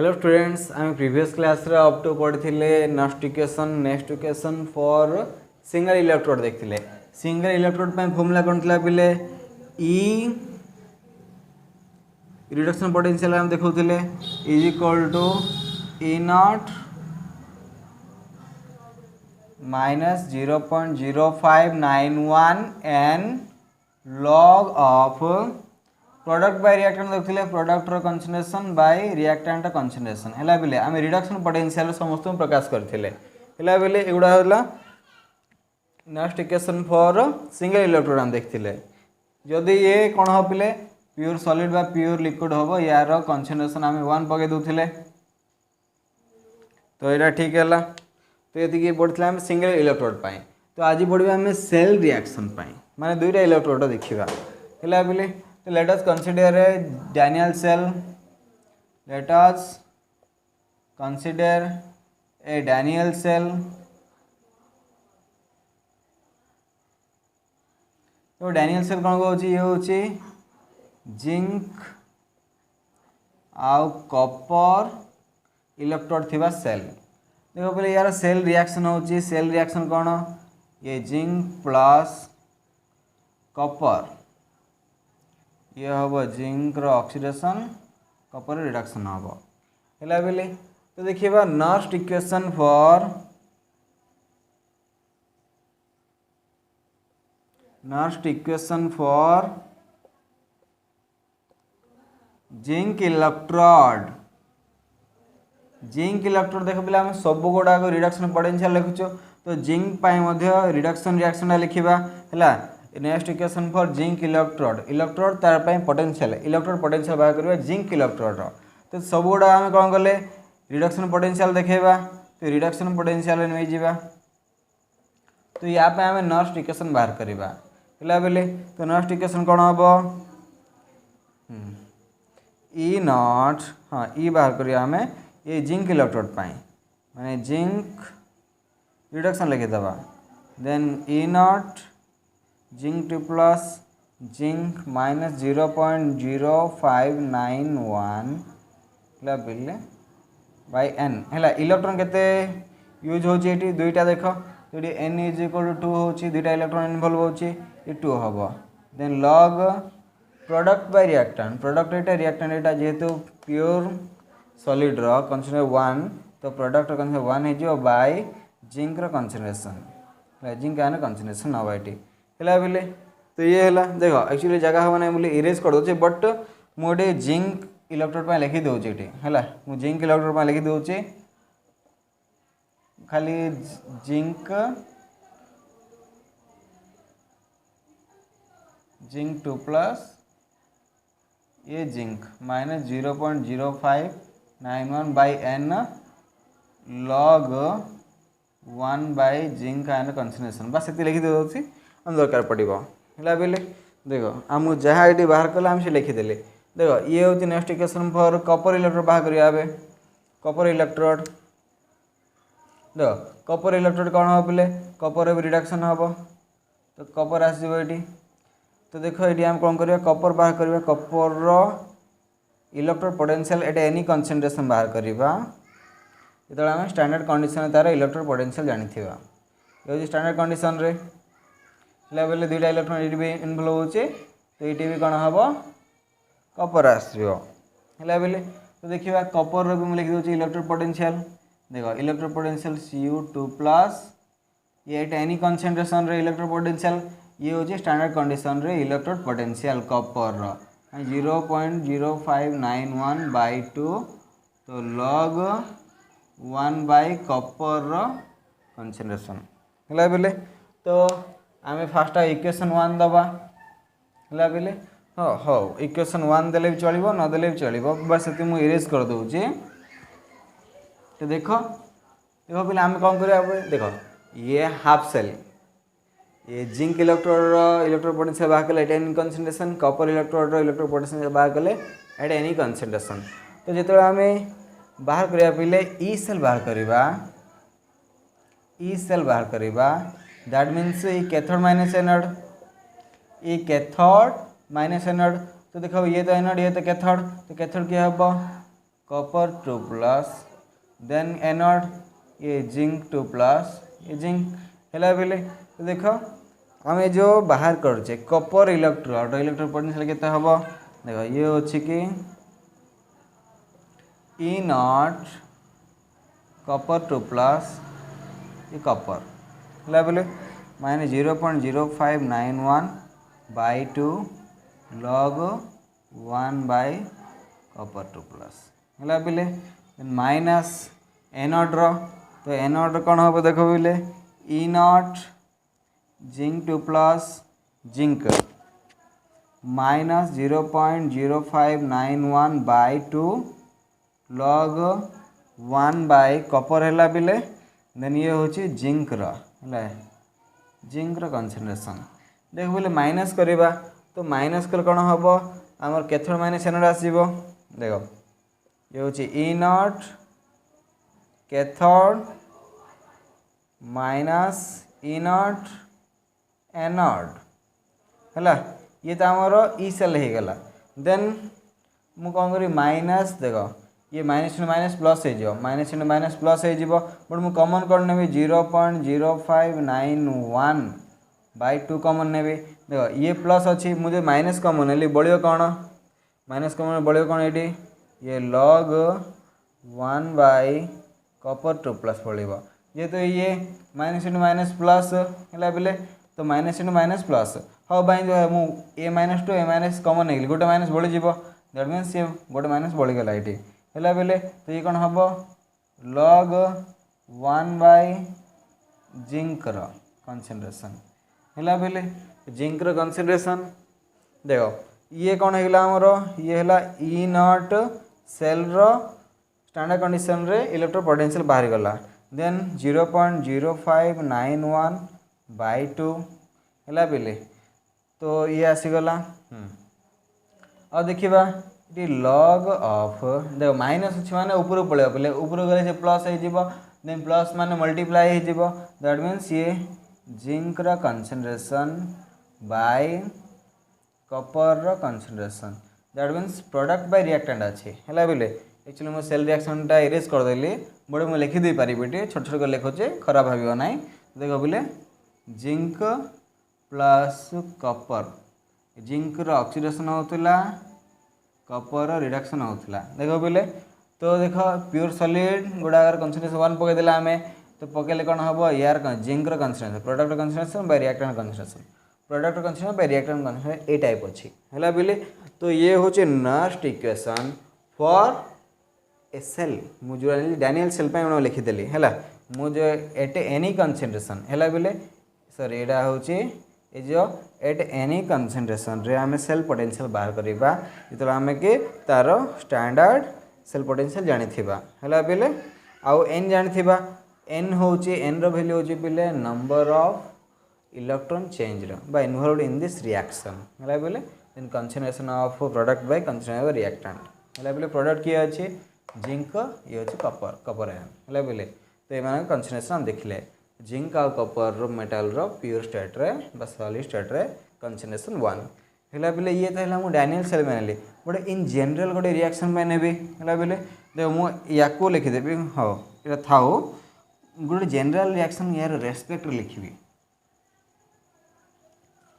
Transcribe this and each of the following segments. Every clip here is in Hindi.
हेलो स्टूडेंट्स, आम प्रीवियस क्लास रे अप टू पढ़ी next equation for single electrode देखते। सिंगल इलेक्ट्रोड फॉर्मूला कौन था पिले ई रिडक्शन पोटेंशियल आम देखुले is equal to E nought minus 0.0591 n log of product by reactant देखते प्रोडक्टर कन्संट्रेशन बाय रिएक्टेंट कन्संट्रेशन है बेले आम रिडक्शन पोटेंशियल समस्त प्रकाश करते बेले एगुड़ा होला next equation for single electrode आम देखते जदि ये कौन हो पिले प्योर सॉलिड बा प्योर लिक्विड हम यार कन्संट्रेशन आम 1 पकई दूसरे तो यहाँ ठीक है। तो ये पढ़ते आम सिंगल इलेक्ट्रोड पाई। तो आज पढ़ा आम सेल रिएक्शन पाई माने दुईटा इलेक्ट्रोड देखा है बोले। तो let us consider a Daniell cell. Let us consider a Daniell cell. तो डैनियल सेल कौन कौन ये हूँ जिंक आउ कॉपर इलेक्ट्रोड थिबा सेल। देखो पहले यार सेल रिएक्शन होची सेल रिएक्शन कौन ये जिंक प्लस कॉपर ये हम जिंक ऑक्सीडेशन कॉपर रिडक्शन हम है बेले। तो देखिए next equation for zinc electrode देख पे आम सब गुड़ाक रिडक्शन पोटेंशियल लिखुचु। तो जिंक रिडक्शन रिएक्शन लिखा है next equation for zinc electrode तार पोटेंशियल इलेक्ट्रोड पोटेंशियल बाहर करवा जिंक इलेक्ट्रोड। तो सब गुड़ा आम कौन कले रिडक्शन पोटेंशियल देखा। तो रिडक्शन पोटेंशियल नहीं जावा। तो या आम नेक्स्ट इक्वेशन बाहर करवा है बेले। तो नेक्स्ट इक्वेशन कौन हम ई नॉट हाँ ई बाहर करिया आम ये जिंक इलेक्ट्रोड माने जिंक रिडक्शन लिखिदेवा then E not zinc 2 plus zinc minus 0.0591 बिले बाय एन है। इलेक्ट्रॉन केते यूज होची दुईटा देख जो एन इज इक्वल टू 2 होची दुईटा इलेक्ट्रॉन इनवॉल्व होची ये 2 हम then log product by reactant product एटा रिएक्टेंट एटा जेहेतु प्योर सॉलिड रो कन्संट्रेशन 1 तो प्रोडक्ट कन्संट्रेशन 1 हो बाय जिंक रो कन्संट्रेशन जिंक आने कन्संट्रेशन हम ये है बोले। तो ये है देख एक्चुअली जगह हम ना बोले इरेज कर दूचे बट मुझे जिंक इलेक्ट्रोड लिखी दूचे है मुझे जिंक इलेक्ट्रोड लिखी दूचे खाली जिंक 2 प्लस ये zinc minus 0.0591 by n log 1 by zinc ion concentration बस ये लिखी दूसरी हम दरकार पड़ो है बोले। देख आम जहाँ ये बाहर कला आम से लिखिदेले देख ये हूँ next equation for copper electrode बाहर करिया कॉपर इलेक्ट्रोड। देख कॉपर इलेक्ट्रोड कौन हम बोले कॉपर भी रिडक्शन हम तो कॉपर आसो ये। तो देखो ये आम कौन करिया कॉपर बाहर करिया कॉपर इलेक्ट्रोड पोटेंशियल एटा एनी कंसंट्रेशन बाहर करिया जो आम स्टैंडर्ड कंडीशन तार इलेक्ट्रोड पोटेंशियल जानी ये स्टैंडर्ड कंडीशन रे बोले दुईटा इलेक्ट्रॉन ये इनवॉल्व होचे तो ये भी कौन हम कॉपर आसो है बोले। तो देखिए कॉपर भी लिखी दूसरी इलेक्ट्रोड पोटेंशियल देखो इलेक्ट्रोड पोटेंशियल Cu2 प्लस ये एनी कंसंट्रेशन रे इलेक्ट्रोड पोटेंशियल ये हूँ स्टैंडर्ड कंडीशन रे इलेक्ट्रोड पोटेंशियल कॉपर 0.0591 बाई 2 तो लॉग 1 बाई कॉपर कंसंट्रेशन है बोले। तो आम फास्ट इक्वेशन 1 दबा है बोले हाँ हाँ इक्वेशन 1 देले भी चलो नदेले भी चलो बस ये मुझे इरेज कर दूचे। तो देखो देखो पहले आम कौन कर देख ये हाफ सेल ये जिंक इलेक्ट्रोड पोटेंशियल बाहर कले at any concentration copper electrode potential बाहर कले एट एनी कंसंट्रेशन। तो जो आम बाहर करिया पहले ई सेल बाहर करवा दैट मीन्स ये कैथोड माइनस एनोड ये कैथोड माइनस एनोड। तो देखो ये तो एनोड ये तो कैथोड क्या हम कॉपर 2 प्लस देन एनोड ये जिंक 2 प्लस ये जिंक है बेले तो देख आम जो बाहर करुचे कॉपर इलेक्ट्रोड पोटेंशियल केते हबो देख ये अच्छी कि ई नॉट कॉपर 2 प्लस ये कॉपर है बोले minus 0.0591 by 2 log 1 by copper 2 plus है बोले माइनस एनोड तो एनोड कौन हम देख बोले E not zinc 2 plus zinc minus 0.0591 by 2 log 1 by copper है बिले देन ये हूँ जिंक जिंक कनसेंट्रेशन देख बोले माइनस करवा तो माइनस कर कौन हम आमर कैथोड माइनस एनोड आसो देख ये हूँ E nought cathode minus E nought anode है ये तो आमर ई सेल हो गला देन मु कौन करी माइनस देख ये माइनस इंटू माइनस प्लस हो माइनस इंटू माइनस प्लस हो बट मुझे कमन कौन ने 0.0591 बाई 2 कमन ने देख ये प्लस अच्छी मुझे माइनस कमन है बढ़िया कौन माइनस कमन बढ़िया कौन ये ये लॉग 1 बाई कॉपर 2 प्लस पड़ो जेहेतु ये माइनस इंटू माइनस प्लस है बोले तो माइनस इंटू माइनस प्लस हाँ भाई जो है ए माइनस टू ए माइनस कमन नहीं गोटे माइनस बढ़ीज दैट मीन्स ये गोटे माइनस बढ़ीगला ये है बोले तो ये कौन हम लॉग 1 बाई जिंक कनसेंट्रेशन है बोले जिंक कनसेंट्रेशन देख ये कौन है आमर ये है ई नॉट सेल स्टैंडर्ड कंडीशन रे इलेक्ट्रो पोटेंशियल बाहर गला देन 0.0591 बाई 2 है बोले तो ये आसीगला और देखा ये लॉग ऑफ देख माइनस अच्छी माने ऊपर पड़े बोले ऊपर गले से प्लस हो देन प्लस माने मल्टीप्लाई हो दैट मीन्स ये zinc concentration bye copper concentration that means product by reactant अच्छी है बोले एक्चुअली मुझे सेल रिएक्शन टा इरेज करदेली बड़े मुझे लिखिदे पारि छोट छोट कर लिखुचे खराब भाव ना देख बोले zinc plus copper zinc oxidation होता कॉपर रिडक्शन होता देख बोले तो देख प्योर सॉलिड गुड़ाकर कंसेंट्रेशन 1 पकईदेला आम तो पकड़े कौन हम यार zinc concentration product concentration by reactant concentration product concentration by reactant concentration ए टाइप अच्छी है बोले तो ये हूँ next equation for a cell मुझे डैनियल सेल पे लिखिदेली है मुझे एट एनी कंसेंट्रेशन है बोले सॉरी यहाँ हूँ ये जो एट एनी कंसेंट्रेशन रे आम सेल पोटेंशियल बाहर करवा जो आम कि तार स्टैंडर्ड सेल पोटेंशियल जानी है बोले आउ एन जानी एन हूँ एन रैल्यू हूँ बोले नंबर ऑफ इलेक्ट्रॉन चेंज बा इन्वॉल्वड इन दिस रिएक्शन है बोले then concentration of product by concentration of reactant है बोले प्रोडक्ट किए अच्छे जिंक ये हूँ कॉपर आयन है बोले तो ये कंसेंट्रेशन देखिले जिंक आ कॉपर मेटाल प्योर स्टेट रे सॉलिड स्टेट रे कंसेंट्रेशन 1 है बोले ये तो डैनियल सेल में नेली बट इन जनरल गोटे रिएक्शन में नेबी है बोले देख मुझे लिखिदेवी हाँ ये था गोटे जनरल रिएक्शन यार रेस्पेक्ट लिखी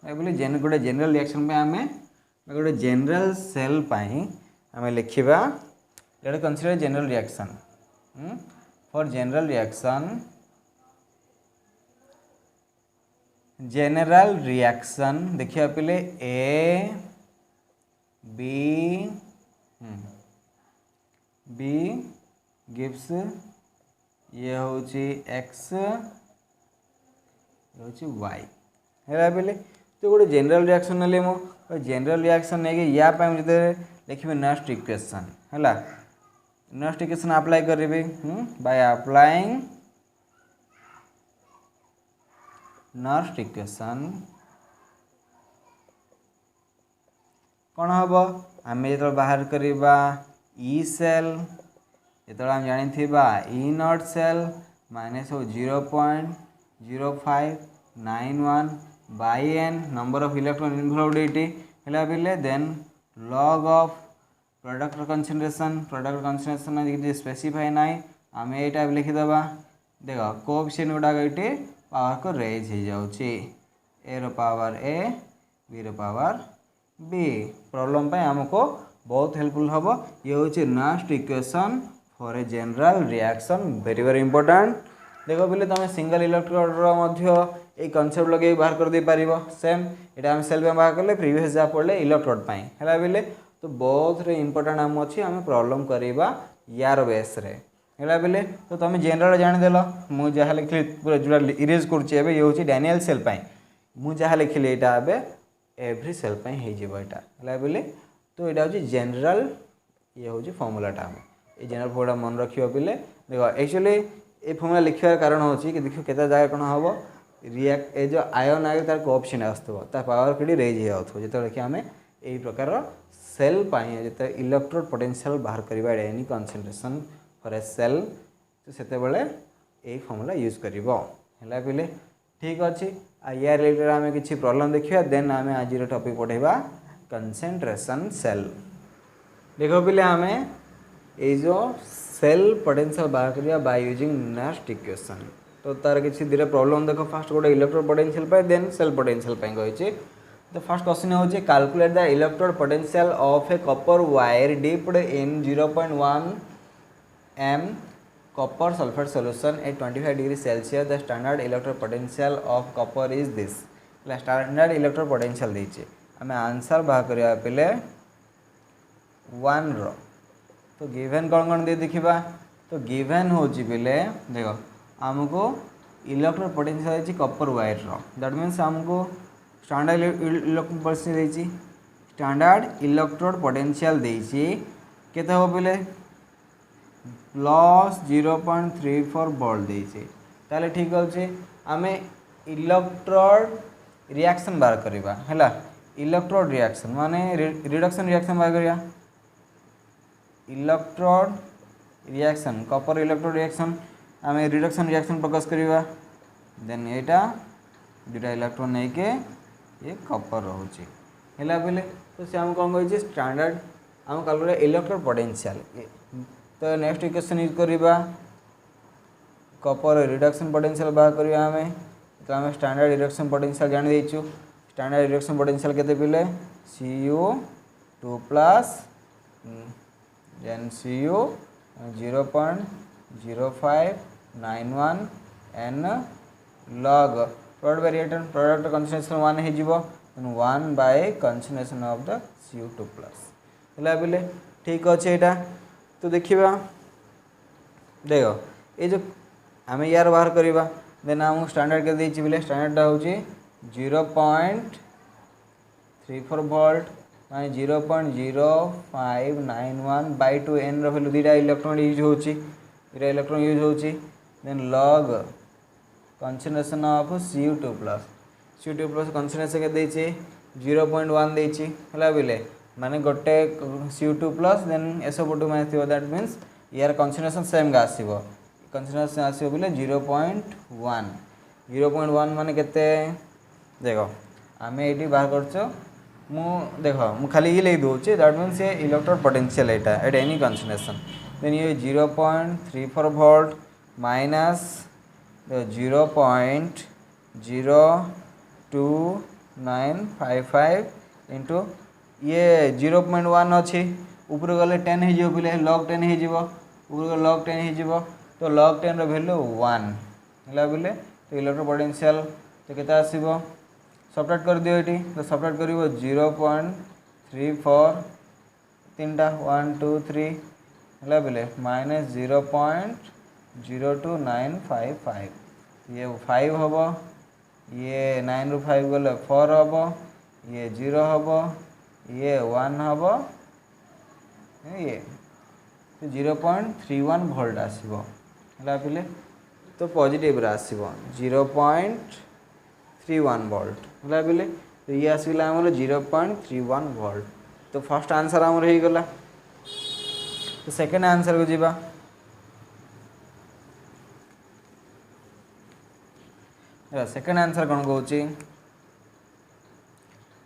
बोले गोटे जनरल रिएक्शन में आम गोटे जनरल सेल आम लिखा late consider general reaction for general reaction देखिए पहले ए बी गिव्स ये हूँ एक्स हूँ वाई है बोले तो गोटे जनरल रिएक्शन ना मो जनरल रिएक्शन नहीं या मुझे लिखे नेक्स्ट इक्वेशन है नेक्स्ट इक्वेशन अप्लाई करी बाय अप्लाइंग नेक्स्ट इक्वेशन कौन हम आम जो बाहर करवा ई सेल जो आम जानी ई नॉट सेल माइनस हो 0.0591 by n number of electron involved ये है बोले then log of product concentration यदि स्पेसिफाई ना आम ये टाइप लिखिदबा देख कोएफिशिएंट गुड़ाक ये पावर को रेज हो जाऊँगी ए रो पावर ए बी रो पावर बी प्रॉब्लम पे हमको बहुत हेल्पफुल हम ये हूँ next equation for a general reaction very very important देखो बोले तुम सिंगल इलेक्ट्रोड ये कनसेप्ट लगे बाहर कर दे पारिबो सेम यहाँ आम सेल में बाहर कले प्रीवियस जहाँ पढ़ले इलेक्ट्रोड है बोले तो बहुत इंपोर्टेंट आम अच्छी आम प्रॉब्लम करवा यार बेस रे है बोले तो तुम जनरल जाणीदेल मुझे जहाँ लिखली पूरा जो इरेज करुँचे ये हूँ डैनियल सेल मुझे जहाँ लिखली यहाँ एव्री सेल है बोले तो यहाँ हूँ जनरल ये हूँ फर्मूलाटा आम ये जनरल फर्मूला मन रखियो बोले देखो एक्चुअली ये फर्मूला लिखार कारण हो कि देखो केते जगह कौन हम रिएक्ट ए जो आयन आगे तार कोऑफिशिएंट आसुव पावर कड़ी रेज हो जो कि आम यही प्रकार सेल जो इलेक्ट्रोड पोटेंशियल बाहर करवा any concentration for a cell तो से यही फर्मूला यूज कर बोले ठीक अच्छे या रिलेटेड आम किसी प्रॉब्लम देखिए देन आम आज टॉपिक पढ़ेगा कंसंट्रेशन सेल देखो बोले आम ये जो सेल पोटेंशियल बाहर करवा बाय यूजिंग नेक्स्ट इक्वेशन तो तार किसी धीरे प्रॉब्लम देखो फास्ट गोटे इलेक्ट्रोड पोटेंशियल पे देन सेल पोटेंशियल पे कही तो फर्स्ट क्वेश्चन हो calculate the electrode potential of A copper wire dipped in 0.1 m copper sulfate solution at 25 degree Celsius the standard electrode potential of copper is this standard electrode potential देचे आम आंसर बाहर करवा पे 1 रो तो गिवन कौन कौन दे देखा तो गिवन हो बोले देखो आमको इलेक्ट्रोड पोटेंशियल है कॉपर वायर रो दैट मीन्स आमको standard electrode potential standard electrode potential देची केते हो बोले प्लस 0.34 वोल्ट देची ताले ठीक अच्छे आम इलेक्ट्रोड रिएक्शन बाहर करवा है इलेक्ट्रोड रिएक्शन माने रिडक्शन रिएक्शन बाहर करवा electrode reaction copper electrode reaction आम रिडक्शन रिएक्शन फोकस करवा देन यहाँ दुटा इलेक्ट्रॉन नहीं के ये कॉपर रोचे है बोले तो से आम कौन कही स्टैंडर्ड आम कैलकुलेट इलेक्ट्रोड पोटेंशियल तो नेक्स्ट इक्वेशन यूज करवा कॉपर रिडक्शन पोटेंशियल बाहर करवा आम तो आम स्टैंडर्ड रिडक्शन पोटेंशियल जानी देचु स्टैंडर्ड रिडक्शन पोटेंशियल केते पिले Cu2 plus then Cu 0.0591 n log product by reactant product concentration 1 हो 1 by concentration of the Cu2 plus है बोले ठीक अच्छे यहाँ तो देखा देखो ये जो आम यार बाहर करवा देन आम स्टैंडर्ड के देची बोले स्टैंडर्डटा हूँ 0.34 वोल्ट माने 0.0591 बाय 2 n रैल्यू दुटा इलेक्ट्रॉन यूज हो इलेक्ट्रॉन यूज हो then log concentration of Cu2 plus concentration के देची 0.1 देची है बोले माने गोटे Cu2 plus then SO2 minus थी दैट मीन्स यार कंसंट्रेशन सेम का आसो कंसंट्रेशन आसो बोले 0.1 माने केते देखो आम ये बाहर कर देखो मु खाली ये लिख दूचे दैट मीन्स ये इलेक्ट्रोड पोटेंशियल यहाँ एट एनी कंसंट्रेशन देन ये 0.34 वोल्ट माइनस 0.02955 इंटू ये 0.1 अच्छी ऊपर गले 10 हो बोले लॉग 10 हो ऊपर लॉग 10 हो तो लॉग 10 वैल्यू 1 है बोले तो इलेक्ट्रोड पोटेंशियल तो केते आसीबो सबट्रैक्ट कर दियो ये तो सबट्रैक्ट कर 0.34 तीनटा 1 2 3 है बोले माइनस 0.02955 ये 5 हम ये 9 रू 5 गले 4 हम ये 0 हम ये 1 हम ये तो 0.31 वोल्ट आसो है बोले तो पॉजिटिव आसो 0.31 वोल्ट है बोले तो ये आसला आम 0.31 वोल्ट तो फर्स्ट आंसर आमर हो गला तो सेकेंड आंसर को जीवा सेकेंड आंसर कौन कौच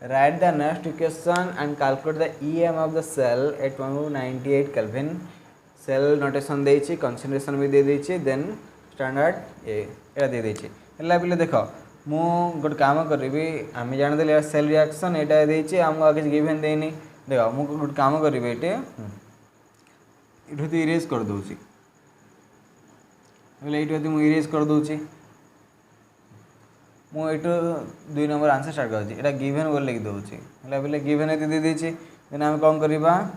Write the next equation and calculate the EM of the cell at 198 Kelvin. Cell notation देछि, concentration भी दे देछि, then standard एटा दे देछि. एला बिले देखो मु गोटे काम करिवि आमे जान देले सेल रिएक्शन एटा देछि हमको आगे गिवन देनी. देखो मु गोटे काम करिवि एटे इठु इरेज कर दोछि. बोले इठु मु इरेज कर दोछि. मु एटू 2 नंबर आंसर स्टार्ट कर दी. एटा गिवन बोल लिख दोछि. हला बोले गिवन एते दे देछि. देन हम कोन करबा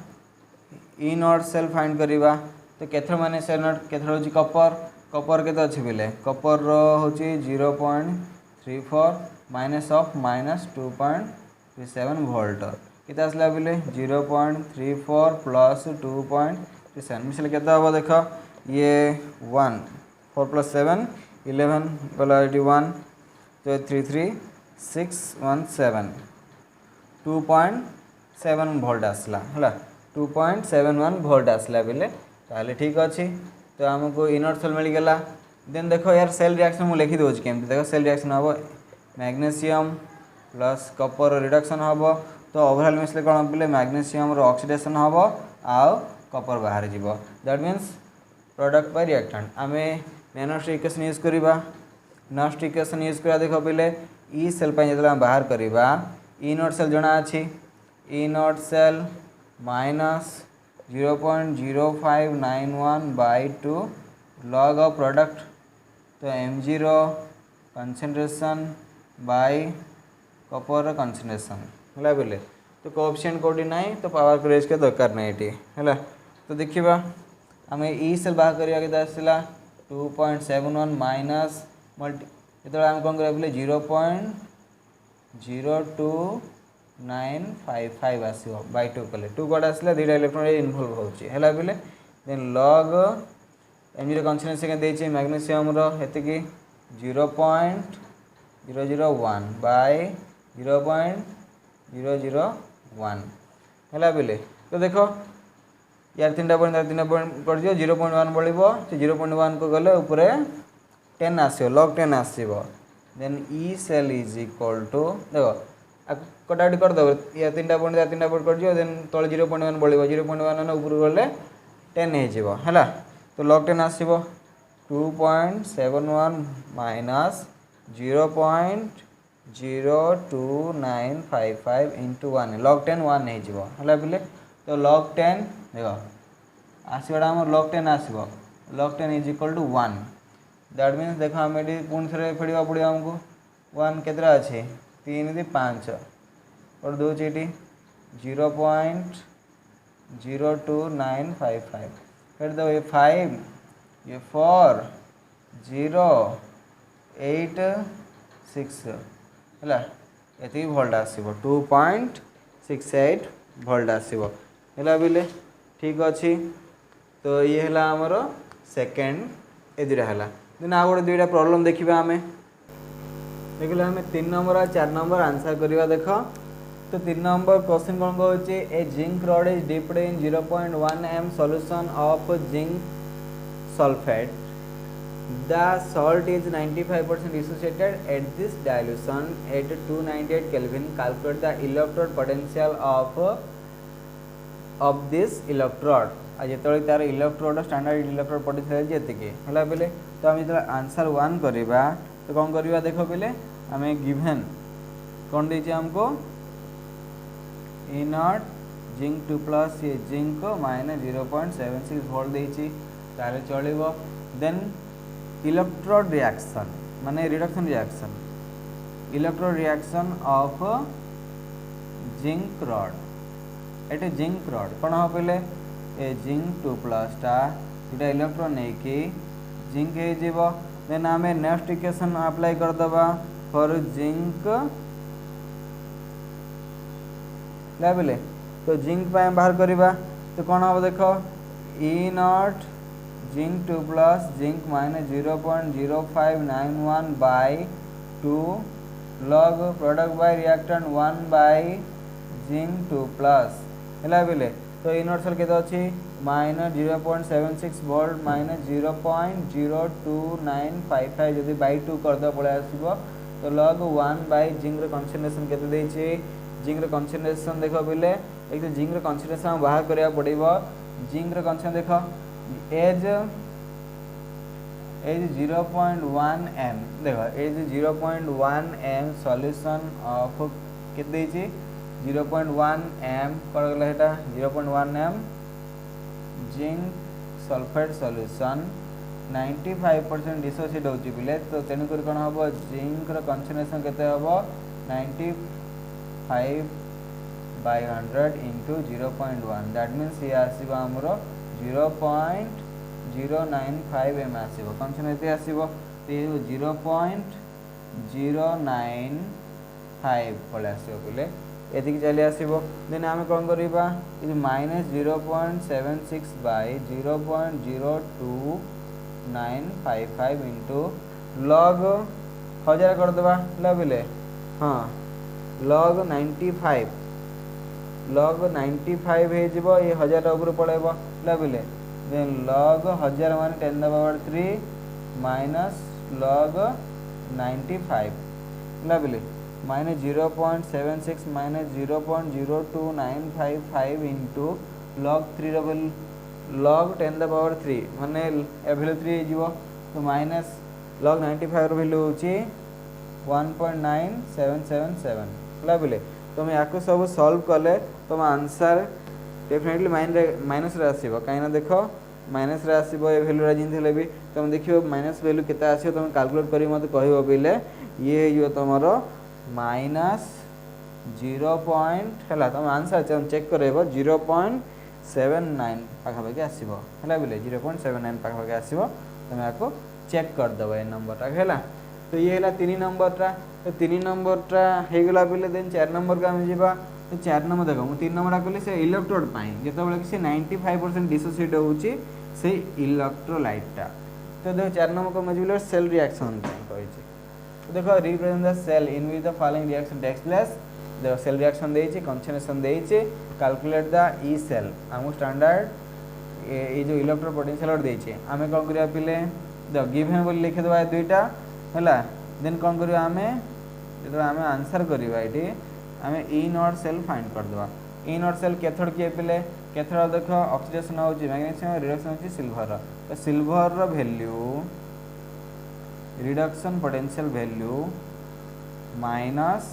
ई नॉट सेल फाइंड करबा. तो केथर माने सेल नॉट केथर होछि कॉपर. कॉपर केते अछि बोले कॉपर रो होछि 0.34 माइनस ऑफ माइनस 2.37 वोल्ट. केते आसला बोले 0.34 प्लस 2.37 मिसले केते हो देखो ये 1 4 प्लस 7 11 बोला 81 तो 33617 2.7 वोल्ट आसला है 2.71 वोल्ट आसला बेले ताले ठीक अच्छी. तो आमको इनर्ट सेल मिल गला. देन देखो यार सेल रिएक्शन मुझे लिखी दूसरी केमती. देखो सेल रिएक्शन हम मैग्नेशियम प्लस कॉपर रिडक्शन हम. तो ओवरऑल मिसले कौन बोले मैग्नेशियम रो ऑक्सीडेशन हम आउ कॉपर बाहर जीव. That means product by reactant. आमे नेक्स्ट इक्वेशन यूज करबा. नेक्स्ट इक्वेशन यूज करा देखो पहले ई सेल पे जतला बाहर करबा ई नॉट सेल जणा अछि E not cell minus 0.0591 by 2 log of product. तो m0 concentration bye copper concentration हला बोले. तो कोएफिशिएंट कोडी नाही तो पावर क्रेज के दरकार नाही एटी हला. तो देखिबा हमें ई सेल बाहर करिया के दासला 2.71 माइनस मल्टी ये आम कौन करें 0.02955 आसो बाय 2 कले 2 कट आसला 2टा इलेक्ट्रॉन इनवॉल्व होची हैला बिले. देन लॉग एमजी कंसंट्रेशन देछि मैग्नीशियम रो हेते की 0.001 बाय 0.001 हैला बिले. तो देखो यार 3टा पॉइंट कर दियो 0.1 बढ़िबो. तो 0.1 को गले ऊपर 10 आसो लॉग 10 आसो. Then E cell is equal to देखो कटाकटी कर दो या 3टा पॉइंट कर दियो. देन तले 0.1 बढ़िबो 0.1 ने ऊपर गले 10 हे जिवो हैला. तो लॉग 10 आसीबो 2.71 माइनस 0.02955 इंटू 1 लॉग 10 1 हे जिवो हैला बिले. तो लॉग 10 देखो आसीबा हमर लॉग 10 आसीबो. Log 10 is equal to 1. That means देखो आम ये पुणी थे फेड़ा पड़ो आमको 1 केतरा अच्छे 3 दी 5 और दूसरी ये 0.02955 फिर दो ये 5 ये 4 0 8 6 है ये भोल्ट आसो 2.68 भोल्ट आसो है बोले ठीक अच्छी. तो ये है आमर सेकेंड ए दुटा है. देन आ गोटे 2टा प्रॉब्लम देखा आम देखिए आम 3 नंबर और 4 नंबर आंसर करवा देख. तो 3 नंबर क्वेश्चन कौन कहूँ a zinc rod is dipped in 0.1 m solution of zinc sulphate. The salt is 95% dissociated at this dilution at 298 kelvin. Calculate the electrode potential of this electrode. आज जो तार इलेक्ट्रोड स्टैंडर्ड इलेक्ट्रोड पोटेंशियल जी है बोले. तो आम जो आंसर 1 करवा तो कौन करवा देख बोले आम गिवन कौन दे आमको ई नॉट जिंक 2 प्लस ये जिंक माइनस 0.76 वोल्ट देती चलो. देन इलेक्ट्रोड रिएक्शन माने reduction reaction electrode reaction of zinc rod Ete zinc rod कौन हम पहले ए जिंक 2 प्लस टा 2टा इलेक्ट्रॉन नहीं कि जिंक हो. देन आम नेक्स्ट इक्वेशन अप्लाई करदे फॉर जिंक बोले. तो जिंक बाहर करवा तो कौन हम देख E not zinc 2 plus zinc minus 0.0591 by 2 log product by reactant 1 by zinc 2 plus है बोले. तो इनर्ट सेल केते अछि माइनस 0.76 वोल्ट माइनस 0.02955 जदि बाय 2 कर दो पळे आसीबो. तो log 1 by zinc row concentration केते देछि जिंक कनसेंट्रेशन देख बोले एक जिंक कनसेंट्रेशन बाहर करा पड़ो जिंक कनसेंट्रेशन देख एज 0.1 m देख एज 0.1 m सॉल्यूशन ऑफ केते 0.1 m कौन गला 0.1 m zinc sulphate solution 95% dissociate होची बिले तो तेणुक कौन हम जिंक कनसेंट्रेशन केते हम 95/100 इंटू 0.1 दैट मीन्स ये आसीबो हमरो 0.095 m आसीबो कनसेंट्रेशन आसीबो तो 0.095 पळे आसीबो बिले एतिक चली आसीबो देन आमे कोन करिबा इज -0.76 बाय 0.02955 इंटू लॉग 1000 कर देबा ला बिले हां लॉग 95 हे जिवो ये 1000 ऊपर पळेबो ला बिले देन लॉग 1000 माने 10 द पावर 3 माइनस लॉग 95 ला बिले minus 0.76 minus 0.02955 into log 3 double log 10 the power 3 माने ए वैल्यू 3 जीवो तो माइनस लॉग 95 रो वैल्यू होची 1.9777 ला बिले तुम याको सब सॉल्व कले तुम आंसर डेफिनेटली माइनस रे आसीबो काइना देखो माइनस रे आसीबो ए वैल्यू रा जिन थले भी तुम देखियो माइनस वैल्यू केता आसीबो तुम कैलकुलेट करी मते कहिबो बिले ये जो तमरो माइनस 0 पॉइंट हला तुम आंसर चेक करेबो 0.79 पाखा पाखी आसीबो हला बिले 0.79 पाखा पाखी आसीबो तुम याको चेक कर दबो ए नंबर टा हला तो ये हला 3 नंबर टा तो 3 नंबर टा हे गला बिले देन 4 नंबर का हम जीबा तो 4 नंबर देखो मु 3 नंबर कहली से इलेक्ट्रोड पाई जेते बेले से 95% डिसोसिएट होउची से इलेक्ट्रोलाइट टा तो देखो 4 नंबर को मजुलर सेल रिएक्शन कहै छै तो देखो represent the cell in which the following reaction takes place देखो सेल रिएक्शन देइछि कन्सेंट्रेशन देइछि कैलकुलेट द ई सेल हमु स्टैंडर्ड ये जो इलेक्ट्रो पोटेंशियल देइछि हमें कोन करिया पिले द गिवन बोल लिख देबा दुईटा हला देन कोन करिया हमें जेतो हमें आंसर करिबा इटी हमें ई नॉट सेल फाइंड कर देबा ई नॉट सेल केथड के पिले केथड देखो ऑक्सीडेशन होची मैग्नीशियम रिडक्शन होची सिल्वर तो सिल्वर रो value reduction potential value minus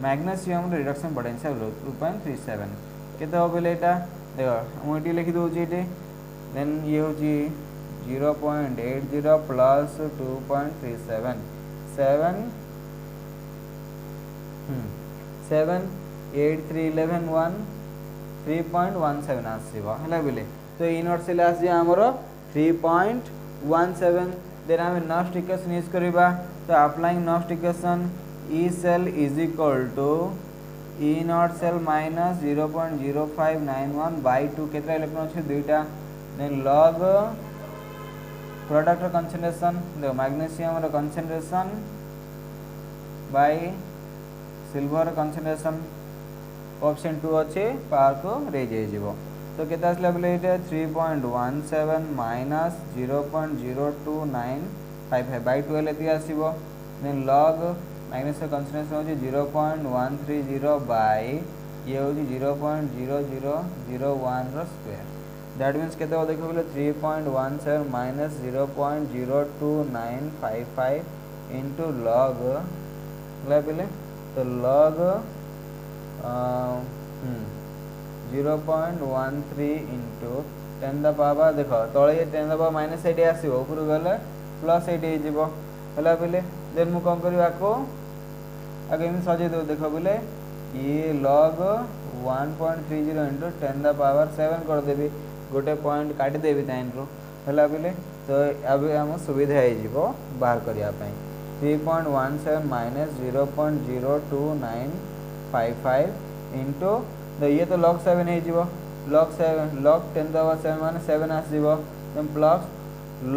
magnesium reduction potential 2.37 केते हो बेले एटा देखो हम एटी लिखि दउ छी एटी देन ये होची 0.80 प्लस 2.37 78311 3.17 आसीबो हला बेले तो ई नॉट सेल आसी हमरो 3.17 देन हम नेक्स्ट इक्वेशन यूज करबा तो applying next equation E cell is equal to E not cell minus 0.0591 by 2 केतना इलेक्ट्रॉन छै दुईटा देन लॉग प्रोडक्ट कंसंट्रेशन देखो मैग्नीशियम रो concentration by silver concentration option 2 अच्छे पावर को रेज हो जीवो तो केता आसला बोले एटा 3.17 माइनस 0.02955 बाय 12 एति आसीबो देन लॉग मैग्नीशियम कंसंट्रेशन हो 0.130 बाय ये हो 0.0001 रो स्क्वायर दैट मींस केते हो देखो बोले 3.17 माइनस 0.02955 इनटू लॉग बोले तो लॉग 0.13 इंटू 10 द पावर देखो तळे 10 द पावर माइनस 8 आसीबो ऊपर गले प्लस 8 हे जीवो हला बेले देन मु कोन करबा को आगे हम सजे दो देखो बोले ये log 1.30 इंटू 10 द पावर 7 कर देबी गोटे पॉइंट काटी देबी ताइन रो हला बेले तो अब हम सुविधा हे जीवो बाहर करिया पई 3.17 माइनस 0.02955 इंटू ये तो log 7 है जीवो log 7 log 10 दवा 7 माने 7 आस जीवो देन प्लस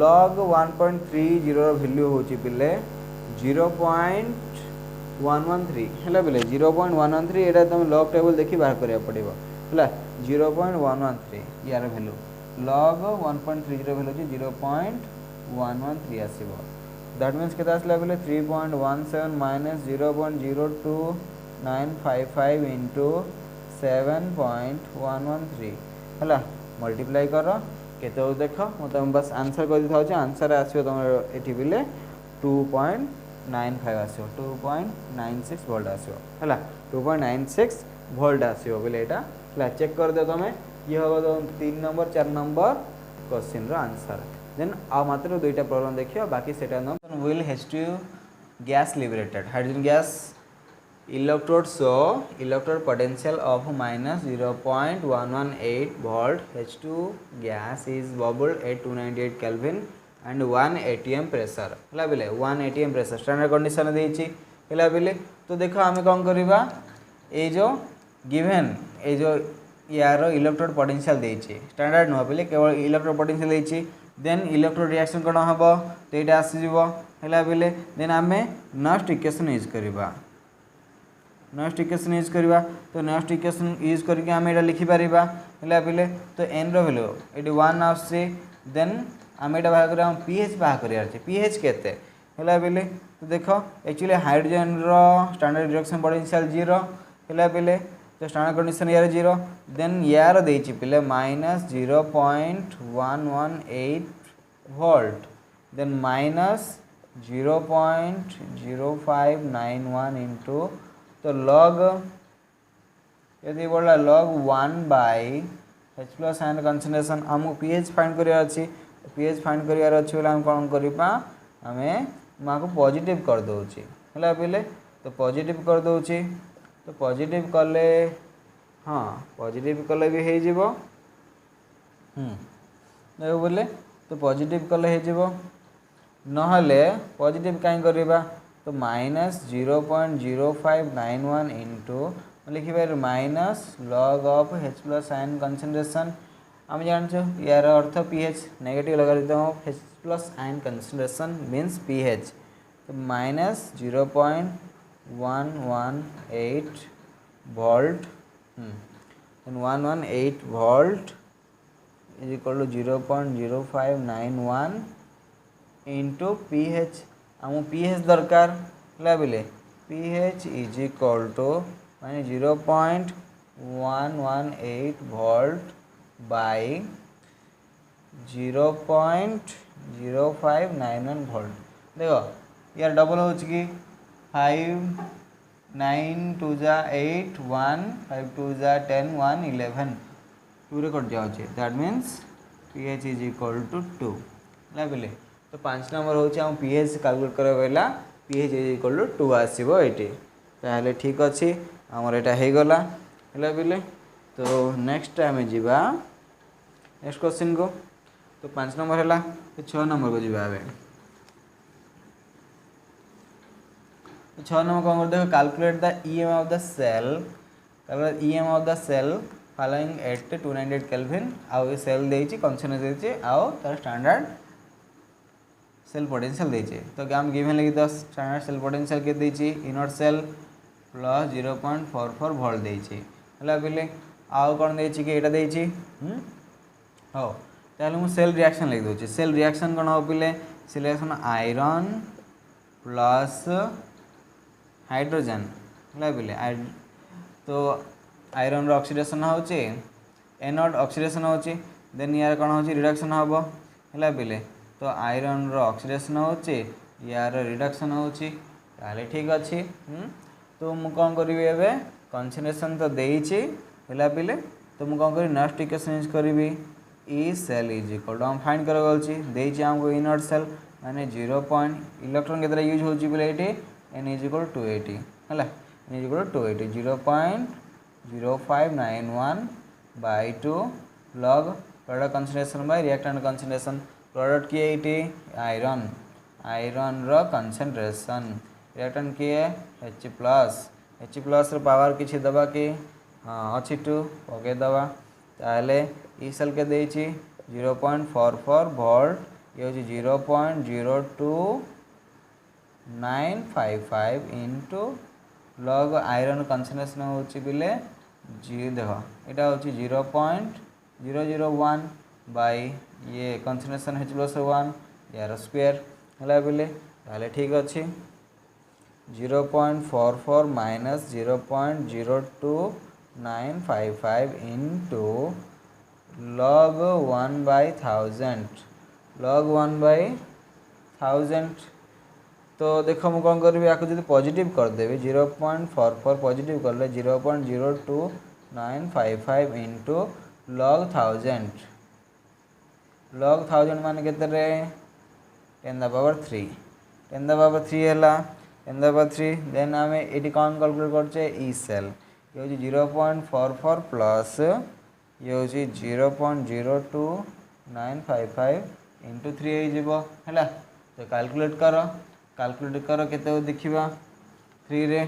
log 1.30 वैल्यू होची पिले 0.113 हला बेले 0.113 एटा तुम log टेबल देखि बाहर करिया पड़िबो हला 0.113 यार वैल्यू log 1.30 वैल्यू जी 0.113 आसीबो दैट मींस केता आसला बेले 3.17 माइनस 0.02 955 इंटू 7.113 है मल्टीप्लाई कर केते देख मैं तुम बस आंसर कर था आंसर आसो तुम ये बिले 2.95 आसो 2.96 वोल्ट आसो है 2.96 वोल्ट आसो बोले यहाँ चेक कर दे तुम ये हम 3 number 4 number question answer then आ मात्र दुईटा प्रॉब्लम देखिए बाकी सेटा will H2 gas liberated hydrogen gas electrode show electrode potential of minus 0.118 volt H2 gas is bubbled at 298 Kelvin and 1 atm pressure है बोले 1 atm pressure स्टैंडर्ड कंडीशन देछि है बोले तो देखो आम कौन करवा ये जो गिवन ये जो यार इलेक्ट्रोड पोटेंशियल देछि स्टैंडर्ड नुह बोले केवल इलेक्ट्रोड पोटेंशियल देछि देन इलेक्ट्रोड रिएक्शन कौन हम तो ये आसीज है बोले देन आम नेक्स्ट इक्वेशन यूज करवा नेक्स्ट इक्वेशन यूज करवा तो नेक्स्ट इक्वेशन यूज करके आम यहाँ लिखिपर है बोले तो एन रैल्यू ये 1 आसे देन आम यहाँ बाहर कर पीएच बाहर कर पीएच केते है बोले तो देख actually hydrogen standard reduction potential 0 है बोले तो स्टैंडर्ड कंडीशन यार 0 देन यार देछि पिले minus 0.118 volt then minus 0.0591 into तो लॉग यदि बोला log 1 by H plus ion concentration आमको पीएच फाइंड करिया अछि पीएच फाइंड करियार अछि बोले हम कोन करबा हमें मां को पॉजिटिव कर दोछि हला बोले तो पॉजिटिव कर दोछि तो पॉजिटिव कले हाँ पॉजिटिव कले भी हे जिवो देखो बोले तो पॉजिटिव कले हे जिवो नहले पॉजिटिव काई करबा तो माइनस 0.0591 इंटू लिखिबार minus log of H plus ion concentration आम जानछो यार अर्थ पीएच नेगेटिव लगा देता हूँ H plus ion concentration means pH तो minus 0.118 volt 118 volt is equal to 0.0591 into pH आम पीएच दरकार है बोले पीएच इज इक्वल टू माने 0.118 वोल्ट बाय 0.0591 वोल्ट देखो यार डबल हो कि 5 9 2 जा 8 1 5 2 जा 10 1 11 2 रे कट जाउछे that means pH is equal to 2 है बोले तो 5 नंबर होची हम pH कैलकुलेट करे बेला pH इज इक्वल टू 2 आसीबो एटी ताहले ठीक अछि हमर एटा हे गला हला बोले तो नेक्स्ट टाइम जीवा नेक्स्ट क्वेश्चन को तो 5 नंबर हला तो 6 नंबर को जीवा आबे तो 6 नंबर कोन कर देखो calculate the EM of the cell calculate EM of the cell following at 298 kelvin आउ सेल देछि कंसंट्रेशन देछि आउ तार स्टैंडर्ड सेल पोटेंशियल देछि तो हम गिवन लगी 10 स्टैंडर्ड सेल पोटेंशियल के देछि इनर सेल प्लस 0.44 वोल्ट देछि हला बोले आउ कोन देछि कि एटा देछि हो ताले मु सेल रिएक्शन लिख दोछि सेल रिएक्शन कोन हो पिले सिलेक्शन आयरन प्लस हाइड्रोजन हला बोले तो आयरन रो ऑक्सीडेशन होछि एनोड ऑक्सीडेशन होछि देन यार कोन होछि रिडक्शन हबो हला बोले तो आयरन रो ऑक्सीडेशन होछि यार रिडक्शन होछि ताले ठीक अछि तो मु कोन करबी एबे कंसंट्रेशन तो देछि हला बोले तो मु कोन करी नेक्स्ट इक्वेशन यूज करबी E cell is equal to हम फाइंड कर गलछि देछि हमको इनर सेल माने 0. इलेक्ट्रॉन केतरा यूज होछि बोले एटी n इज इक्वल टू 280 हला n is equal to 280 0.0591 by 2 log product concentration by reactant concentration product की 80 आयरन रो concentration reactant की H प्लस रो पावर किछि दबा के हां अछि 2 ओके दबा ताले ई सेल के देछि 0.44 वोल्ट ये होछि 0.02955 इनटू लॉग आयरन कंसंट्रेशन होछि बिले जी देखो एटा होछि 0.001 बाय ये कंसंट्रेशन H+1 यार स्क्वायर हला बिले ताले ठीक अछि 0.44 माइनस 0.02955 इंटू log 1/1000 log 1/1000। तो देखो मुझे कौन करी या जो पॉजिटिव करदेवी 0.44 पॉजिटिव कले 0.02955 इंटू log 1000 मान के 10⁻³ 10⁻³ है 10⁻³ देन आम ये कौन कैलकुलेट करचे ई सेल ये हूँ 0.44 प्लस ये हूँ 0.02955 इंटू 3 हो तो कैलकुलेट कर केते देखा 3 रे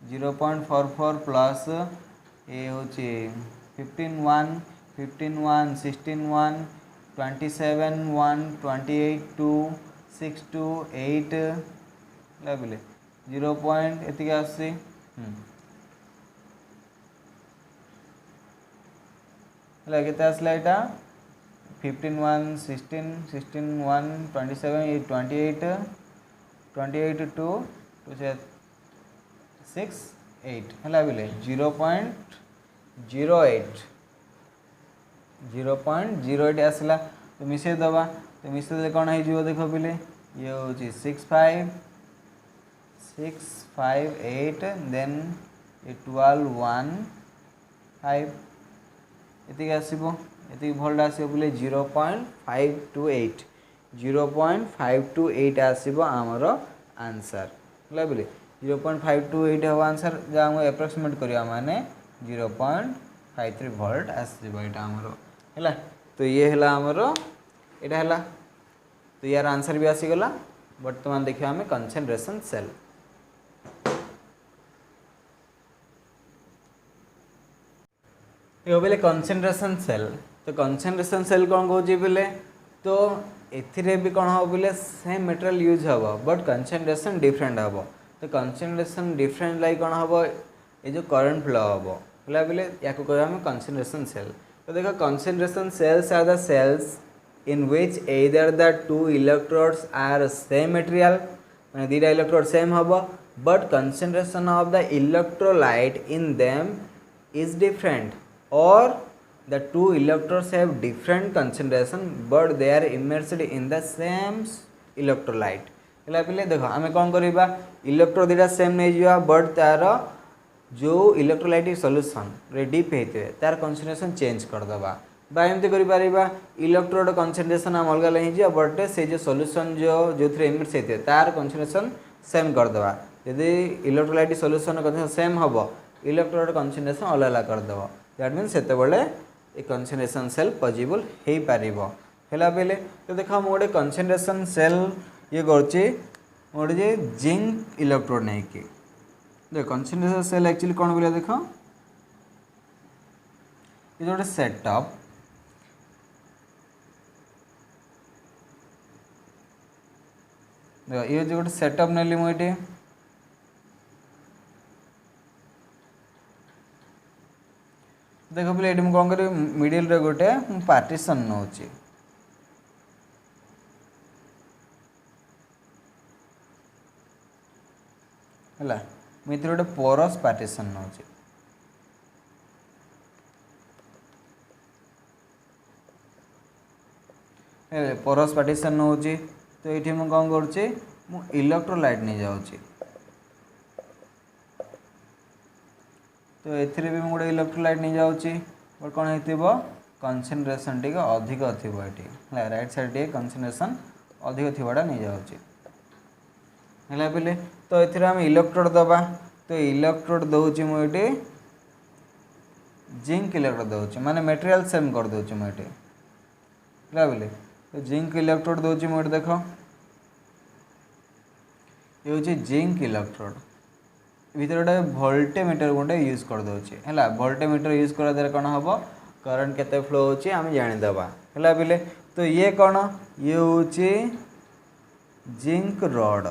0.44 प्लस ये हूँ 15 1 16 1 27 1 28 2 6 2 8 बोले 0 पॉइंट एति आसी केते आसला एटा 15 1 16 16 1 27 28 28 2 6 8 है बोले 0.08 आसला तो मिसे दबा तो मिसे कौन हो देख बोले ये हूँ 658 देन ये 12 1 5 ये आसो ये भोल्ट आसो बोले 0.528 आसो आमर आंसर है बोले 0.528 हम आंसर जहाँ एप्रोक्सीमेट करिया माने 0.53 वोल्ट आसो यहाँ आमर है तो ये है आमर यहाँ है तो यार आंसर भी आसीगला। बर्तमान देखिए आम कंसंट्रेशन सेल ये बोले कंसंट्रेशन सेल तो कंसंट्रेशन सेल कौन कौन बोले तो एथिरे भी कौन हम बोले सेम मटेरियल यूज हम बट कंसंट्रेशन डिफरेंट हम तो कंसंट्रेशन डिफरेंट लाइक कौन हम ये जो करंट फ्लो हम है बोले या कह कंसंट्रेशन सेल तो देखो concentration cells are the cells in which either the two electrodes are same material माने दीटा इलेक्ट्रोड सेम हम but concentration of the electrolyte in them is different or the two electrodes have different concentration but they are immersed in the same electrolyte है पे देखो आम कौन करवा इलेक्ट्रोड दीटा सेम नहीं जावा बट तार जो इलेक्ट्रोलाइट सॉल्यूशन रे डीप होते तार कंसंट्रेशन चेंज करदे एमती कर इलेक्ट्रोड कंसंट्रेशन आम अलग अलग बट से जो सॉल्यूशन जो थे इमिट्स होते तार कंसंट्रेशन सेम करदे जदि इलेक्ट्रोलाइट सॉल्यूशन कंसंट्रेशन सेम हम इलेक्ट्रोड कंसंट्रेशन अलग अलग करदे दैट मीन से कंसंट्रेशन सेल पॉसिबल हो पार है तो देख मुझे गोटे कंसंट्रेशन सेल ये गोटे जिंक इलेक्ट्रोड नहीं कि देख कंसंट्रेशन सेल एक्चुअली कौन बोले देख ये गोटे सेटअप ये जो गोटे सेटअप नेली मुझे देख बोले ये कौन कर मिडिल रे गोटे पार्टीशन नौ है मुझे गोटे पोरस पार्टीशन नौ पोरस पार्टीशन नौ तो ये मुझे कौन कर इलेक्ट्रोलाइट नहीं जाऊँगी तो ये भी मुझे गोटे इलेक्ट्रोलाइट नहीं जाऊँगी बट कौन हो कंसंट्रेशन टी अधिक थी ये राइट साइड टे कंसंट्रेशन अधिक थीटा नहीं जाऊँगी है पे तो ये आम इलेक्ट्रोड दबा तो इलेक्ट्रोड दूसरी मुझे जिंक इलेक्ट्रोड दूसरी माने मटेरियल सेम कर दूसरी मुझे है बोले तो जिंक इलेक्ट्रोड दूसरी मुझे देख ये हूँ जिंक इलेक्ट्रोड भीतर गोटे वोल्टेमीटर गोटे यूज कर दूसरी है वोल्टेमीटर यूज कर द्वारा कौन हम करंट केते फ्लो होची आम जानीदबा है बोले तो ये कौन ये हूँ जिंक रॉड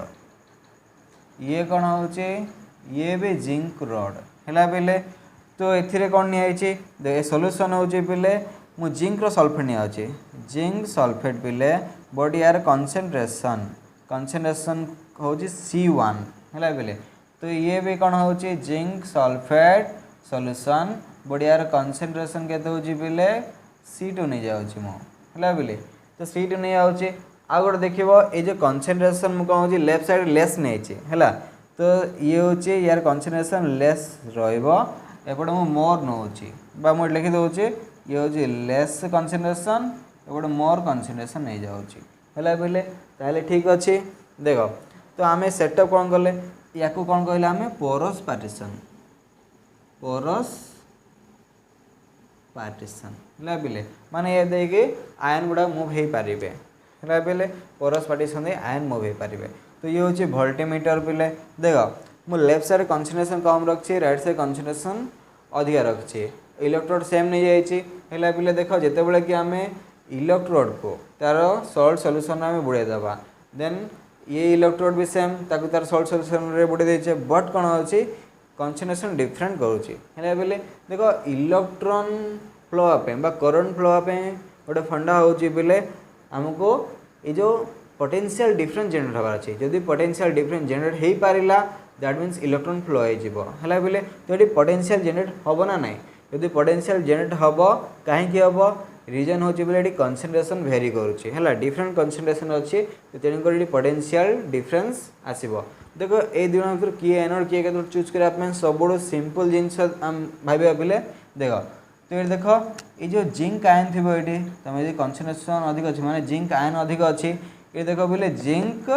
ये कौन हो ये भी जिंक रॉड है बोले तो ये कौन नहीं सॉल्यूशन हो पे मु जिंक सल्फेट नहीं जिंक सल्फेट पिले बट यार कंसंट्रेशन हो C1 है बोले तो ये भी कौन हो जिंक सल्फेट सॉल्यूशन बट यार कंसंट्रेशन केते होची बोले C2 नहीं जाउची मो है बोले तो C2 नहीं आउची आ गोटे देखिबो ए जो कंसंट्रेशन मु कहूँ लेफ्ट साइड लेस नहीं है तो ये होची यार कंसंट्रेशन लेस रहिबो एपटे मु मोर नौची बा मु लिखि दउची ये होची लेस कंसंट्रेशन एपटे मोर कंसंट्रेशन नहीं जाउची है बोले ताहले ठीक अच्छे देख तो आम सेटअप कौन कले या कौन कहले आम पोरस पार्टीशन है बोले माने ये देखिए आयन गुड़ा मुव हो पारे है बोले पोरस पार्टीशन दे आयन मुव हो पारे तो ये हूँ भोल्टीमीटर बोले देख मु लेफ्ट साइड कंसंट्रेशन कम रखी राइट साइड कंसंट्रेशन अधिका रखी इलेक्ट्रोड सेम नहीं जाइए बोले देख जिते बड़े कि आम इलेक्ट्रोड को तार सॉल्ट सॉल्यूशन में बुड़े दबा देन ये इलेक्ट्रोड भी सेम ताकू तार सॉल्ट सॉल्यूशन रे बुड़े देचे बट कौन अच्छी कंसंट्रेशन डिफरेंट करुच्ची है बोले देख इलेक्ट्रॉन फ्लो पे करंट फ्लो पे गोटे फंडा होची बोले आमको ये जो पोटेंशियल डिफरेंस जनरेट हबार अच्छे जदि पोटेंशियल डिफरेंस जनरेट हो पारा दैट मीन्स इलेक्ट्रॉन फ्लो है बोले तो ये पोटेंशियल जनरेट हम ना ना जदि पोटेंशियल जनरेट हम कहीं हम रीजन होची बोले कंसंट्रेशन वेरी करुच्ची है डिफरेंट कंसंट्रेशन अच्छी तेणुक पोटेंशियल डिफरेंस आसब देखो ये दुई भर किए एनोड किए कैथोड चूज करने सब सिंपल जिनस भाव बोले देख तो ये देख ये जो जिंक आयन थी ये तुम यदि कंसंट्रेशन अधिक अच्छी माने जिंक आयन अधिक अच्छी ये देख बोले जिंक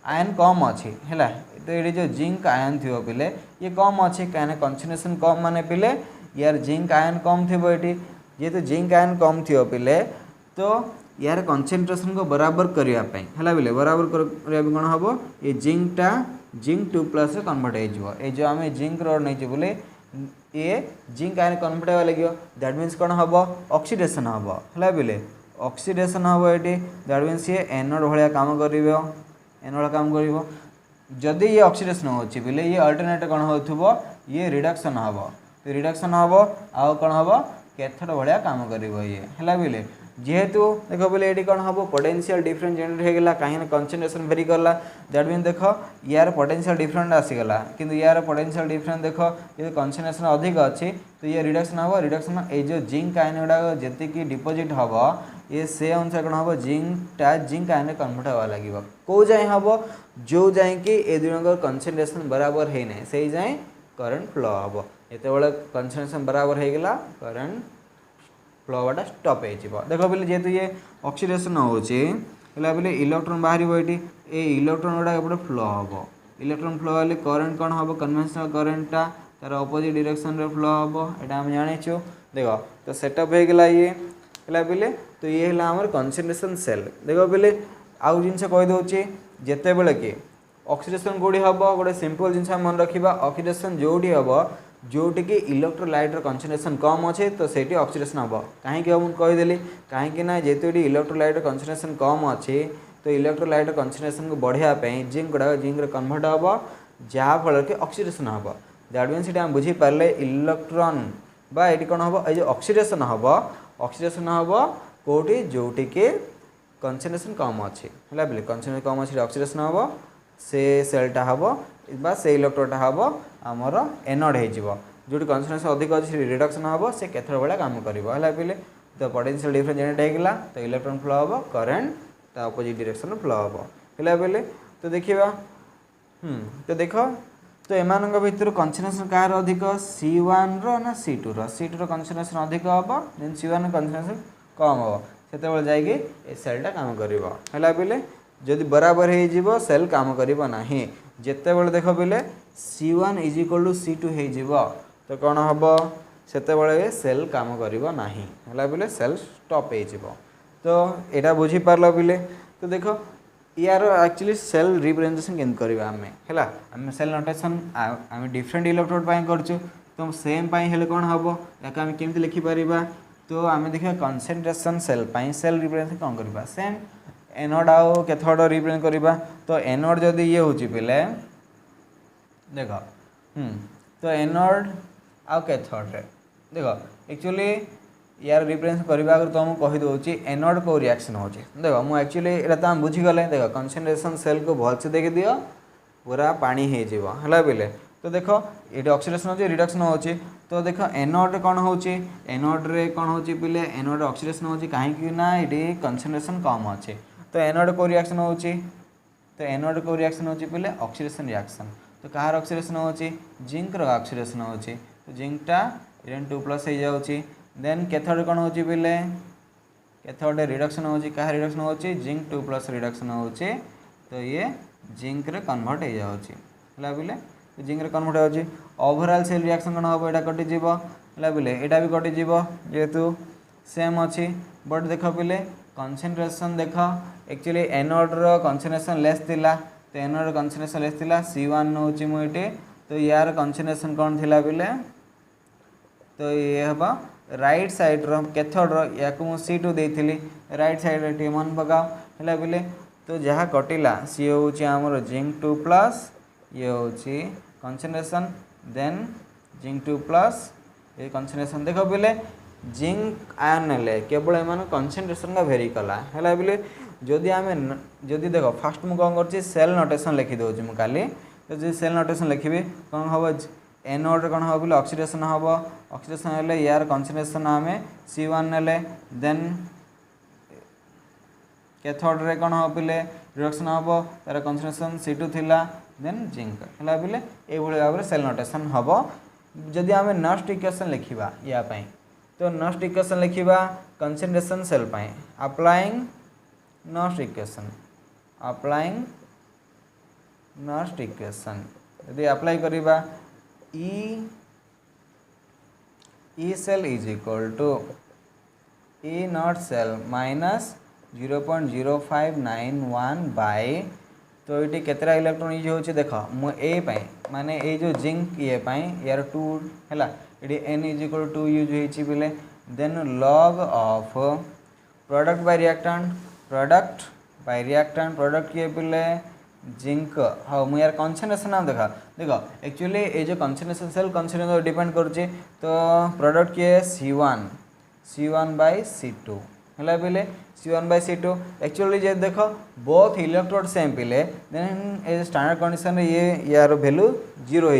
आयन कम अच्छी है तो ये जो जिंक आयन थी बोले ये कम अच्छी कहीं कंसंट्रेशन कम माने पिले यार जिंक आयन कम थी ये जेहेतु जिंक आयन कम थी पिले तो यार कंसंट्रेशन को बराबर करने है बोले बराबर करने कौन हम ये जिंकटा जिंक 2+ कन्वर्ट हो जो आम जिंक रोड नहीं बोले ये जिंक आयन कन्वर्ट होगा लगे दैट मीन्स कौन हम ऑक्सीडेशन हम है बोले ऑक्सीडेशन हम ये दैट मीन्स ये एनोड भाया काम कर एनोड काम कर जदि ये ऑक्सीडेशन होची बोले ये अल्टरनेट कौन हो ये रिडक्शन हम तो रिडक्शन हम आउ कौन हम कैथोड भाया काम कर ये है बोले जेहेतु देख बोले ये कौन हम पोटेंशियल डिफरेंस जनरेट होगा कहीं कंसंट्रेशन वेरी करला दैट मीन देख यार पोटेंशियल डिफरेंस आसीगला किंतु यार पोटेंशियल डिफरेंस देख ये कंसंट्रेशन अधिक अच्छी तो ये रिडक्शन हम रिडक्शन ये जो जिंक आयन गुड़ा जी डिपोजिट हम ये से अनुसार कौन हम जिंकटा जिंक आयन कन्वर्ट होगा लगे कौ जाए हम जो जाए कि ये दुई कंसंट्रेशन बराबर है ना से जाए करंट फ्लो हम जिते कंसंट्रेशन बराबर होगा करंट फ्लो हवाटा स्टप हो देख बोले जेहेतु ये ऑक्सीडेशन होचे बोले इलेक्ट्रॉन बाहर ये इलेक्ट्रॉन गुड़ा एपटे फ्लो हम इलेक्ट्रॉन फ्लो हेल्ले करंट कौन हम कन्वेंशनल करंटा तार अपोजिट डायरेक्शन रे फ्लो हम यहाँ आम जाचु देख तो सेटअप होगा ये है बोले तो ये है आमर कंसंट्रेशन सेल देख बोले आउ जिन कहीदे जिते बड़े कि ऑक्सीडेशन कौटी हम गोटे सिंपल जिन मन रखा ऑक्सीडेशन जोटी हम जोटि कि इलेक्ट्रोलाइट कंसंट्रेशन कम अच्छे तो सेठी ऑक्सीडेशन हम कहीं मुझे कहीदेली कहीं जेहेतु ये इलेक्ट्रोलाइट कंसंट्रेशन कम अच्छे तो इलेक्ट्रोलाइट कंसंट्रेशन को बढ़ापी जिंक गुड़ा जिंक कन्वर्ट हम जहाँफल कि ऑक्सीडेशन हम दैट मीन्स ये बुझीपारे इलेक्ट्रॉन ये कौन हम ये ऑक्सीडेशन हम कौटी जोटि कि कंसंट्रेशन कम अच्छे है बोले कंसंट्रेशन कम अच्छे ऑक्सीडेशन हम से सेलटा हम से इलेक्ट्रोडा हम आमर एनोड हो जो कंसंट्रेशन अधिक अच्छी रिडक्शन हम से कैथोड भाया काम कर बोले तो पोटेंशियल डिफरेंस जनरेट होगा तो इलेक्ट्रॉन फ्लो हम करंट अपोजिट डायरेक्शन फ्लो हम है बोले तो देखा तो देख तो एम भर कंसंट्रेशन कार अधिक C1 ना C2 C2 कंसंट्रेशन अधिक हम देन C1 कंसंट्रेशन कम हम से जाइए सेलटा काम कर बोले जदि बराबर हो सेल काम करना जिते बड़े देख बोले C1 = C2 हो तो कौन हम से सेल काम करना है बोले सेल स्टप हो तो यहाँ बुझीपार बोले तो देख यार एक्चुअली सेल रिप्रेजेंटेशन केम करवा आम सेल नोटेशन आम डिफरेंट इलेक्ट्रोड करचु तो सेम हेल्ले कौन हम या आम केमती लिखिपर तो आम देखा कंसंट्रेशन सेल सेल रिप्रेजेंटेशन कौन करवा सेम एनोड आउ कैथोड रिप्रेजेंट करवा तो एनोड जदि ये हूँ पे देख तो एनोड आउ कैथोड रे देख एक्चुअली यार रिप्रेजेंट करने आगे तुमको कहीदे एनोड को रिएक्शन हो देख मुझे एक्चुअली यहाँ तो आम बुझीगले देख कंसंट्रेशन सेल को भलसे देखी दियो पूरा पानी है बिले। तो देख ये ऑक्सीडेशन हो रिडक्शन हो तो देख एनोड कौन हो एनोड रे कौन हो पिले एनोड ऑक्सीडेशन हो कहीं ना ये कंसंट्रेशन कम अच्छे तो एनोड को रिएक्शन हो तो एनोड को रिएक्शन हो पिले ऑक्सीडेशन रिएक्शन तो कहार ऑक्सीडेशन हो जिंक रो ऑक्सीडेशन हो तो जिंकटा आयरन 2+ हो जाउची देन कैथोड कौन हो पिले कैथोड रिडक्शन हो कहा रिडक्शन हो जिंक 2+ रिडक्शन हो तो ये जिंक रे कन्वर्ट हो जाउची हला बिले जिंक रे कन्वर्ट हो ओवरऑल सेल रिएक्शन कौन हम यहाँ कटिज बोले यहाँ भी कटिज जेहेतु सेम अच्छी बट देख पिले कंसंट्रेशन देख एक्चुअली एनोड रो कंसंट्रेशन लेस थिला तो एनोड कंसंट्रेशन लेस थिला C1 नौची मुझे तो यार कंसंट्रेशन कौन थिला पिले तो ये हम राइट साइड रो कैथोड रो या को C2 देइथिली राइट साइड रे मन पकाओ हला पिले तो जहाँ कटिला सी होची हमर जिंक 2+ ये होची कंसंट्रेशन देन जिंक 2+ ये कंसंट्रेशन देखो बोले जिंक आयन नेले केवल एम कंसंट्रेशन का भेरी कला है बोले जदि आम जदि देख फास्ट मुझे कौन कर सेल नोटेशन लिखिदे मुझे काली तो जो सेल नोटेशन लिखी कौन हम एनोड कौन हम बोले ऑक्सीडेशन हम ऑक्सीडेशन हेले यार कंसंट्रेशन आम C1 नेले देन कैथोड रे कौन हम पिले रिडक्शन हम तार कंसंट्रेशन C2 थिला देन जिंक है बोले ये भाव में सेल नोटेशन हम जदि आम नेक्स्ट इक्वेशन लिखा या तो नेक्स्ट इक्वेशन लिखा concentration cell applying next equation यदि अप्लाई करवा E cell is equal to E not cell minus 0.0591 by तो ये केतरा इलेक्ट्रॉन यूज होची देख मु ए माने ए जो जिंक ये यार 2 हैला ये n is equal to use होची बिले then log of product by reactant product किए बिले जिंक हाँ मुझे यार कंसंट्रेशन नाम देखा देख एक्चुअली ये जो कंसंट्रेशन सेल कंसंट्रेशन डिपेंड करुचे तो प्रोडक्ट किए C1/C2 है बोले C1/C2 एक्चुअली जे देख बोथ इलेक्ट्रोड सेम पिले देन ए स्टैंडर्ड कंडीशन ये यार वैल्यू 0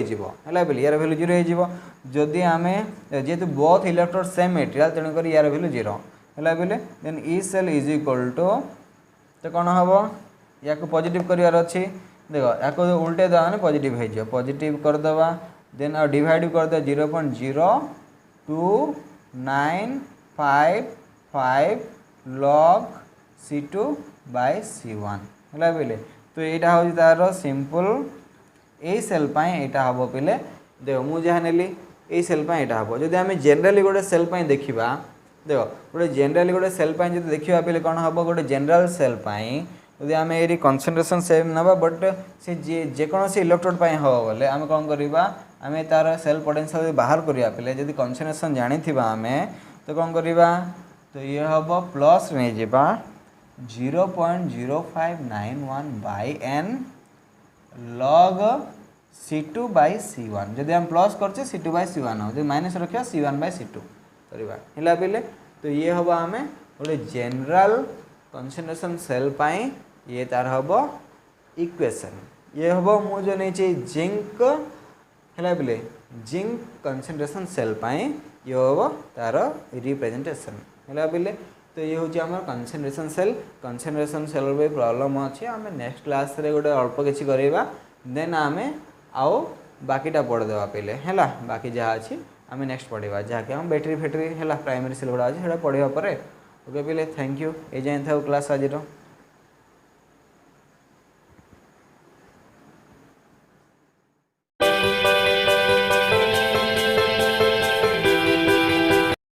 है बोले यार वैल्यू 0 हो जदि आम जेहेतु बोथ इलेक्ट्रोड सेम मेटेरियल तेणुक यार वैल्यू 0 है बोले then E cell is equal to तो कौन हम या पॉजिटिव करार अच्छी देख या उल्टे देवा मैंने पॉजिटिव करदे देन डिवाइड करदे 0.0295 log C2/C1 है बोले तो यहाँ हूँ तार सिंपल ये सेल यहाँ हम पे देख मुझे जहाँ नेली ये सेल यहाँ हम जब आम जेनेराली गोटे सेल देखा देख गोटे जेनेराली गोटे सेल जो देखा पे कौन हम गोटे जेनेराल सेल यदि आम ये कंसंट्रेशन सेम ना बट से जेकोसी इलेक्ट्रोड हम बोले आम कौन करवा आम तार सेल पोटेंशियल बाहर करवा पे जब कंसंट्रेशन जानी आम तो कौन करवा तो ये हम प्लस नहीं जा 0.0591 बाय n log C2/C1 जदि हम प्लस करचे C2/C1 हो जो माइनस रखा C1/C2 करवा है बोले तो ये हम आम गोटे जेनेराल कंसंट्रेशन सेल ये तार हम इक्वेशन ये हम मुझे नहीं जिंक है बोले जिंक कंसंट्रेशन सेल ये हम तार रिप्रेजेंटेशन है बोले तो ये हूँ आम कंसंट्रेशन सेल प्रॉब्लम अच्छे आम नेक्स्ट क्लास रे गोटे अल्प किसी करवा देन आम आओ बाकीटा पढ़देवा पे है बाकी जहाँ अच्छी आम नेक्स्ट पढ़ा जहाँकि हम बैटेरी फैटेरी है प्राइमरी सेल गुड़ा अच्छे पढ़ा पर ओके पे थैंक यू ये जाए था क्लास आज।